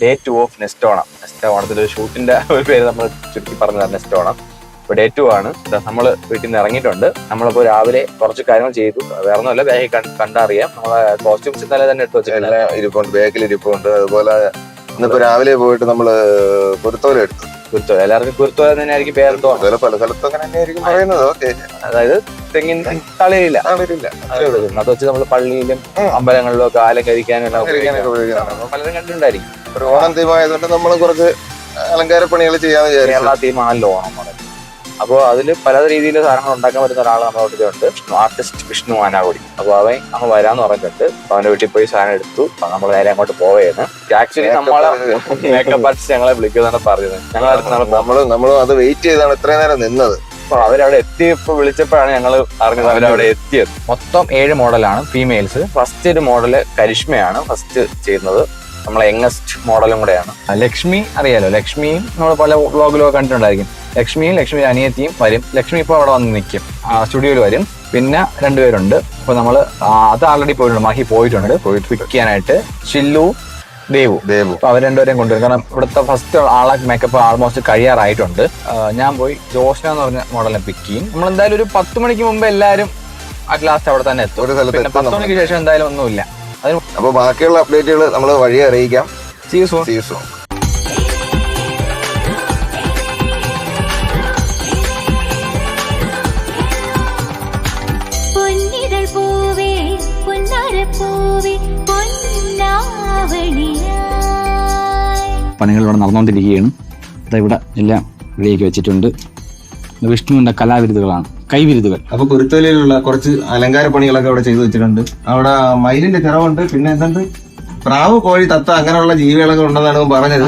Day 2 of നെസ്റ്റോണം. നെസ്റ്റോണത്തിൻ്റെ ഷൂട്ടിന്റെ ഒരു പേര് നമ്മൾ ചുരുക്കി പറഞ്ഞതാണ് നെസ്റ്റോണം. ഇപ്പോൾ ഡേ 2 ആണ്. നമ്മൾ വീട്ടിൽ നിന്ന് ഇറങ്ങിയിട്ടുണ്ട്. നമ്മളിപ്പോൾ രാവിലെ കുറച്ച് കാര്യങ്ങൾ ചെയ്തു. വേറെ ഒന്നുമല്ല, ബാഗിൽ കണ്ടറിയാം. നമ്മളെ കോസ്റ്റ്യൂംസ് ഇന്നലെ തന്നെ ഇട്ട് വെച്ചിട്ടുണ്ട്. ഇരിപ്പുണ്ട്, ബാഗിൽ ഇരിപ്പുണ്ട്. അതുപോലെ ഇന്നിപ്പോ രാവിലെ പോയിട്ട് നമ്മള് കുരുത്തോല എടുത്തു. കുരുത്തോല, എല്ലാവർക്കും കുരുത്തോല തന്നെ ആയിരിക്കും പേരെന്തോ. പല സ്ഥലത്തും അങ്ങനെ തന്നെയായിരിക്കും പറയുന്നത്. ഓക്കെ, അതായത് തെങ്ങിൻ തളിരില്ല. അത് വെച്ച് നമ്മൾ പള്ളിയിലും അമ്പലങ്ങളിലും ഒക്കെ അലങ്കരിക്കാനും പലരും കണ്ടിട്ടുണ്ടായിരിക്കും. ഒരു ഓണം തീമായതുകൊണ്ട് നമ്മൾ കുറച്ച് അലങ്കാര പണികൾ ചെയ്യാന്ന് വിചാരിച്ചു. കേരള തീമാണല്ലോ ഓണം മോഡൽ. അപ്പോൾ അതിൽ പല രീതിയിൽ സാധനങ്ങൾ ഉണ്ടാക്കാൻ പറ്റുന്ന ഒരാൾ നമ്മുടെ ഉണ്ട്, ആർട്ടിസ്റ്റ് വിഷ്ണു ആനാകുടി. അപ്പോൾ അവൻ അങ്ങ് വരാന്ന് പറഞ്ഞിട്ട് അവന്റെ വീട്ടിൽ പോയി സാധനം എടുത്തു. നമ്മൾ നേരെ അങ്ങോട്ട് പോവുകയാണ്. ആക്ച്വലി നമ്മളെ മേക്കപ്പ് ആർട്ടിസ്റ്റ് ഞങ്ങളെ വിളിക്കുന്നതാണ് പറഞ്ഞത്. നമ്മളും അത് വെയിറ്റ് ചെയ്താണ് ഇത്രയും നേരം നിന്നത്. അപ്പൊ അവരവിടെ എത്തിയപ്പോ വിളിച്ചപ്പോഴാണ് ഞങ്ങൾ അറിഞ്ഞത് അവരവിടെ എത്തിയത്. മൊത്തം 7 മോഡലാണ് ഫീമെയിൽസ്. ഫസ്റ്റ് ഒരു മോഡല് കരിഷ്മയാണ് ഫസ്റ്റ് ചെയ്യുന്നത്. നമ്മളെ യങ്ങസ്റ്റ് മോഡലും കൂടെയാണ്. ലക്ഷ്മി അറിയാലോ, ലക്ഷ്മിയും നമ്മൾ പല വ്ളോഗിലോ കണ്ടിട്ടുണ്ടായിരിക്കും. ലക്ഷ്മിയും ലക്ഷ്മിയുടെ അനിയത്തിയും വരും. ലക്ഷ്മി ഇപ്പോൾ അവിടെ വന്ന് നിൽക്കും, സ്റ്റുഡിയോയിൽ വരും. പിന്നെ 2 പേരുണ്ട്. അപ്പൊ നമ്മള് അത് ആൾറെഡി പോയിട്ടുണ്ട്, മഹി പോയിട്ടുണ്ട് പിക്ക് ചെയ്യാനായിട്ട്. ഷില്ലു ദേവു അപ്പൊ അവർ 2 പേരെയും കൊണ്ടുവരും. കാരണം ഇവിടുത്തെ ഫസ്റ്റ് ആളെ മേക്കപ്പ് ആൾമോസ്റ്റ് കഴിയാറായിട്ടുണ്ട്. ഞാൻ പോയി ജോഷ്ന എന്ന് പറഞ്ഞ മോഡലിനെ പിക്ക് ചെയ്യും. നമ്മൾ എന്തായാലും ഒരു 10 മണിക്ക് മുമ്പ് എല്ലാവരും അറ്റ് ലാസ്റ്റ് അവിടെ തന്നെ എത്തും. പിന്നെ 10 മണിക്ക് ശേഷം എന്തായാലും ഒന്നുമില്ല. അപ്പൊ ബാക്കിയുള്ള അപ്ഡേറ്റുകൾ നമ്മൾ വഴി അറിയിക്കാം. See you soon. പണികൾ ഇവിടെ നടന്നുകൊണ്ടിരിക്കുകയാണ്. ഇവിടെ എല്ലാം റെഡിയാക്കി വെച്ചിട്ടുണ്ട്. വിഷ്ണുവിന്റെ കലാവിരുതുകളാണ്, കൈവിരുതുകൾ. അപ്പൊ കുരുത്തോലയിലുള്ള കുറച്ച് അലങ്കാര പണികളൊക്കെ അവിടെ ചെയ്തു വെച്ചിട്ടുണ്ട്. അവിടെ മയിലിന്റെ ചിറവുണ്ട്, പിന്നെ എന്തുണ്ട്, പ്രാവ്, കോഴി, തത്ത അങ്ങനെയുള്ള ജീവികളൊക്കെ ഉണ്ടെന്നാണ് പറഞ്ഞത്.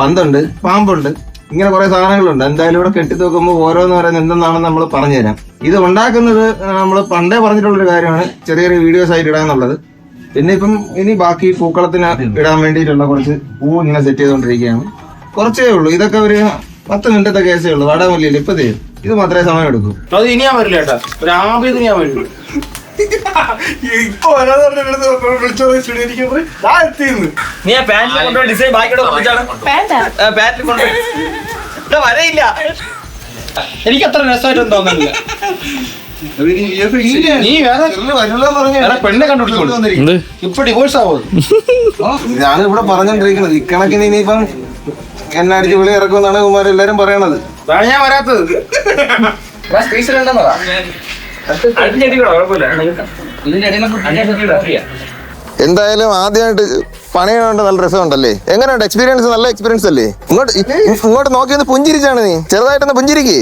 പന്തുണ്ട്, പാമ്പുണ്ട്, ഇങ്ങനെ കുറെ സാധനങ്ങളുണ്ട്. എന്തായാലും ഇവിടെ കെട്ടിത്തൂക്കുമ്പോൾ ഓരോന്ന് പറയുന്നത് എന്തെന്നാണെന്ന് നമ്മൾ പറഞ്ഞുതരാം. ഇത് ഉണ്ടാക്കുന്നത് നമ്മൾ പണ്ടേ പറഞ്ഞിട്ടുള്ളൊരു കാര്യമാണ്, ചെറിയൊരു വീഡിയോസ് ആയിട്ട് ഇടാന്നുള്ളത്. പിന്നെ ഇനി ബാക്കി പൂക്കളത്തിന് ഇടാൻ വേണ്ടിയിട്ടുള്ള കുറച്ച് പൂ ഇങ്ങനെ സെറ്റ് ചെയ്തുകൊണ്ടിരിക്കുകയാണ്. കുറച്ചേ ഉള്ളൂ, ഇതൊക്കെ ഒരു 10 മിനിറ്റത്തെ കേസേ ഉള്ളൂ. വാടാമല്ലിയിൽ ഇപ്പൊ ചെയ്യും, ഇത് മാത്രമേ സമയം എടുക്കൂ. അത് ഇനി ഞാൻ വരില്ല കേട്ടാ, ഒരു ആദ്യം ഞാൻ വരില്ല. ഇപ്പൊ ഡിസൈൻ വരയില്ല. എനിക്ക് അത്ര രസമായിട്ടൊന്നും തോന്നുന്നില്ല. നീ വേറെ പെണ്ണെ കണ്ടുപിടിച്ചോണ്ട് ഇപ്പൊ ഡിവോഴ്സ് ആവോ? ഞാൻ ഇവിടെ പറഞ്ഞോണ്ടിരിക്കുന്നത് ഇക്കണക്കിന് ഇനിയിപ്പം എന്നെ അടിച്ച് വിളി ഇറക്കുമെന്നാണ് കുമാരെല്ലാരും പറയണത്. ഞാൻ വരാത്തത് എന്തായാലും ആദ്യമായിട്ട് പണിയുണ്ട്, നല്ല രസമുണ്ടല്ലേ? എങ്ങനെയുണ്ട് എക്സ്പീരിയൻസ്? നല്ല എക്സ്പീരിയൻസ് അല്ലേ? ഇങ്ങോട്ട് നോക്കി ഒന്ന് പുഞ്ചിരിച്ചാണ് നീ, ചെറുതായിട്ടൊന്ന് പുഞ്ചിരിക്കേ.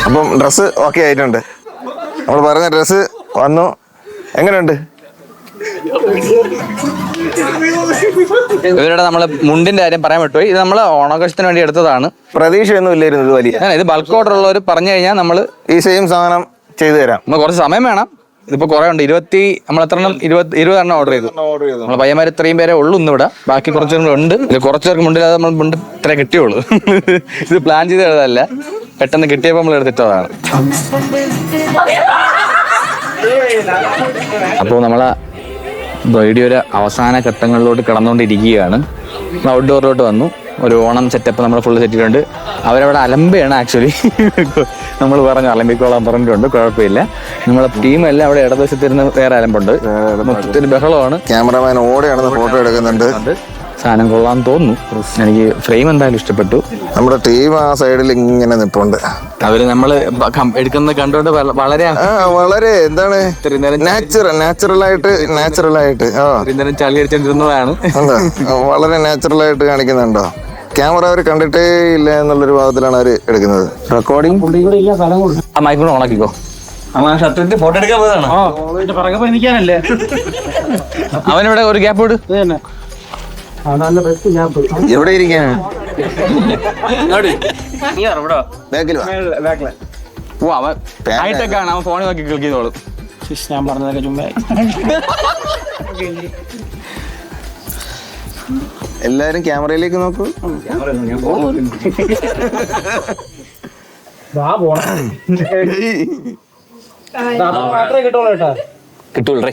അപ്പം ഡ്രസ്സ് ഓക്കെ ആയിട്ടുണ്ട്. നമ്മൾ പറഞ്ഞ ഡ്രസ്സ് വന്നു. എങ്ങനെയുണ്ട്? ഇവരുടെ നമ്മള് മുണ്ടിന്റെ കാര്യം പറയാൻ പറ്റുമോ? ഇത് നമ്മള് ഓണാഘോഷത്തിന് വേണ്ടി എടുത്തതാണ്. പ്രതീക്ഷയൊന്നും ഇല്ലായിരുന്നു ഇത് വലിയ. ഇത് ബൾക്ക് ഓർഡർ ഉള്ളവർ പറഞ്ഞു കഴിഞ്ഞാൽ നമ്മള് ഈ സെയിം സാധനം ചെയ്തു തരാം. നമ്മൾ കുറച്ച് സമയം വേണം. ഇതിപ്പോ കുറെ ഉണ്ട്. നമ്മൾ എത്ര 20 ഓർഡർ ചെയ്തു. നമ്മളെ പയ്യന്മാർ ഇത്രയും പേരെ ഉള്ളൂ ഇന്ന് ഇവിടെ. ബാക്കി കുറച്ചുകൂടെ ഉണ്ട്. ഇത് കുറച്ചുപേർക്ക് മുണ്ടില്ലാതെ നമ്മൾ മുണ്ട് ഇത്ര കിട്ടിയുള്ളൂ. ഇത് പ്ലാൻ ചെയ്ത് എഴുതല്ല, പെട്ടെന്ന് കിട്ടിയപ്പോൾ നമ്മൾ എടുത്തിട്ടതാണ്. അപ്പോൾ നമ്മളെ വീഡിയോയുടെ അവസാന ഘട്ടങ്ങളിലോട്ട് കടന്നുകൊണ്ടിരിക്കുകയാണ്. ഔട്ട്ഡോറിലോട്ട് വന്നു. ഒരു ഓണം സെറ്റപ്പ് നമ്മൾ ഫുള്ള് സെറ്റ് ചെയ്തിട്ടുണ്ട്. അവരവിടെ അലമ്പയാണ് ആക്ച്വലി. നമ്മൾ പറഞ്ഞു അലമ്പിക്കോളാൻ പറഞ്ഞിട്ടുണ്ട്, കുഴപ്പമില്ല. നമ്മളെ ടീമെല്ലാം അവിടെ ഇടതുവശത്തിരുന്ന് വേറെ അലമ്പുണ്ട്. മൊത്തത്തിൽ ബഹളമാണ്. ക്യാമറമാൻ ഓടെയാണ് ഫോട്ടോ എടുക്കുന്നുണ്ട്. സാധനം കൊള്ളാൻ തോന്നുന്നു. എനിക്ക് ഫ്രെയിം എന്തായാലും ഇഷ്ടപ്പെട്ടു. നമ്മുടെ ടീം ആ സൈഡിൽ ഇങ്ങനെ നിൽപ്പുണ്ട്. അവര് നമ്മള് എടുക്കുന്നത് കണ്ടുകൊണ്ട് വളരെ എന്താണ് നാച്ചുറലായിട്ട് ഇത്രയും നേരം ചളി അടിച്ചോണ്ടിരുന്നതാണ്. വളരെ നാച്ചുറലായിട്ട് കാണിക്കുന്നുണ്ടോ? ക്യാമറ അവർ കണ്ടിട്ടേ ഇല്ല എന്നുള്ളൊരു ഭാഗത്തിലാണ് അവര് എടുക്കുന്നത്. റെക്കോർഡിംഗ് ആ മൈക്രോൺ ഓണാക്കിക്കോ. ഫോട്ടോ എടുക്കാൻ പോയതാണ്. അവനിവിടെ ഒരു ഗ്യാപ്പ് ഇട്. എവിടെ ഇരിക്കാണ്? ഓ അവൻ ഹൈടെക് ആണ്, അവൻ ഫോണിൽ നോക്കി ക്ലിക്ക് ചെയ്തോളും. ഞാൻ പറഞ്ഞതൊക്കെ ചുമ്മാ. എല്ലാരും ക്യാമറയിലേക്ക് നോക്കൂ. മാത്രമേ കിട്ടുള്ളൂ കേട്ടോ. കിട്ടൂല്ലേ?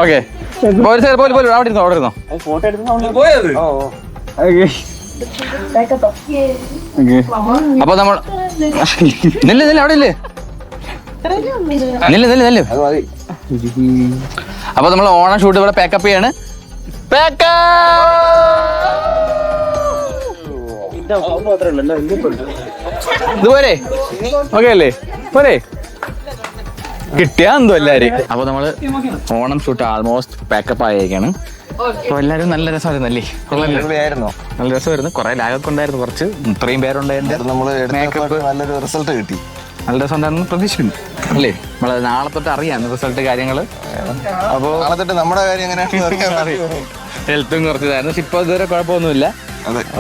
ഓക്കെ അവിടെ ഇരുന്നോ. ഫോട്ടോ എടുത്ത് അപ്പൊ നമ്മൾ നെല്ല് അവിടെ ഇല്ലേ? നെല്ല്. അപ്പൊ നമ്മൾ ഓണം ഷൂട്ട് ഇവിടെ പാക്കപ്പ് ചെയ്യാണ്. ഇതുപോലെ ഓക്കെ അല്ലേ? പോരെ കിട്ടിയാ എന്തോ എല്ലാരും. അപ്പൊ നമ്മള് ഓണം ഷൂട്ട് ആൾമോസ്റ്റ് പാക്കപ്പ് ആയേക്കാണ്. അപ്പൊ എല്ലാരും നല്ല രസമായിരുന്നല്ലേ? ആയിരുന്നോ? നല്ല രസമായിരുന്നു. കുറെ ലാഗൊക്കെ ഉണ്ടായിരുന്നു, കുറച്ച് ഇത്രയും പേരുണ്ടായിരുന്നു. നമ്മള് മേക്കപ്പ് നല്ലൊരു റിസൾട്ട് കിട്ടി. നല്ല രസം ഉണ്ടായിരുന്നു പ്രതീക്ഷിക്കുന്നു അല്ലേ? നമ്മള് നാളെ തൊട്ട് അറിയാം റിസൾട്ട് കാര്യങ്ങള്. അപ്പൊ നാളെ തൊട്ട് നമ്മുടെ കാര്യം എങ്ങനെയാണ്? ഹെൽത്തും കുറച്ചതായിരുന്നു. പക്ഷെ ഇപ്പൊ ഇതുവരെ കുഴപ്പമൊന്നുമില്ല.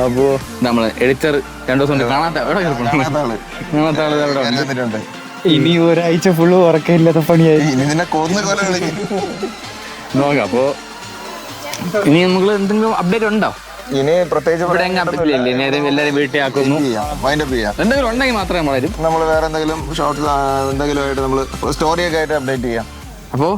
അപ്പോ നമ്മള് എഡിറ്റർ 2 ദിവസം കൊണ്ട് കാണാത്ത വന്നിട്ടുണ്ട്. ഇനി ഒരാഴ്ച ഫുള്ള് ഉറക്കമില്ലാത്ത പണിയായി. ഇനി നിന്നെ കൊന്നു കൊല വിളിക്കും. നോക്കാം. അപ്പോ ഇനി നമുക്ക് എന്തെങ്കിലും അപ്ഡേറ്റ് ഉണ്ടോ? ഇനി പ്രത്യേകിച്ച് ഇവിടെ അപ്ഡേറ്റ് ഇല്ലേ? എല്ലാരും വീട്ടിൽ ആക്കുന്നു. വൈൻഡപ്പ് ചെയ്യാം. എന്തെങ്കിലും ഉണ്ടെങ്കിൽ മാത്രമേ നമ്മൾ വരും. നമ്മൾ വേറെ എന്തെങ്കിലും ഷോർട്സ് എന്തെങ്കിലും ആയിട്ട് നമ്മൾ സ്റ്റോറിയൊക്കെ ആയിട്ട് അപ്ഡേറ്റ് ചെയ്യാം. അപ്പോ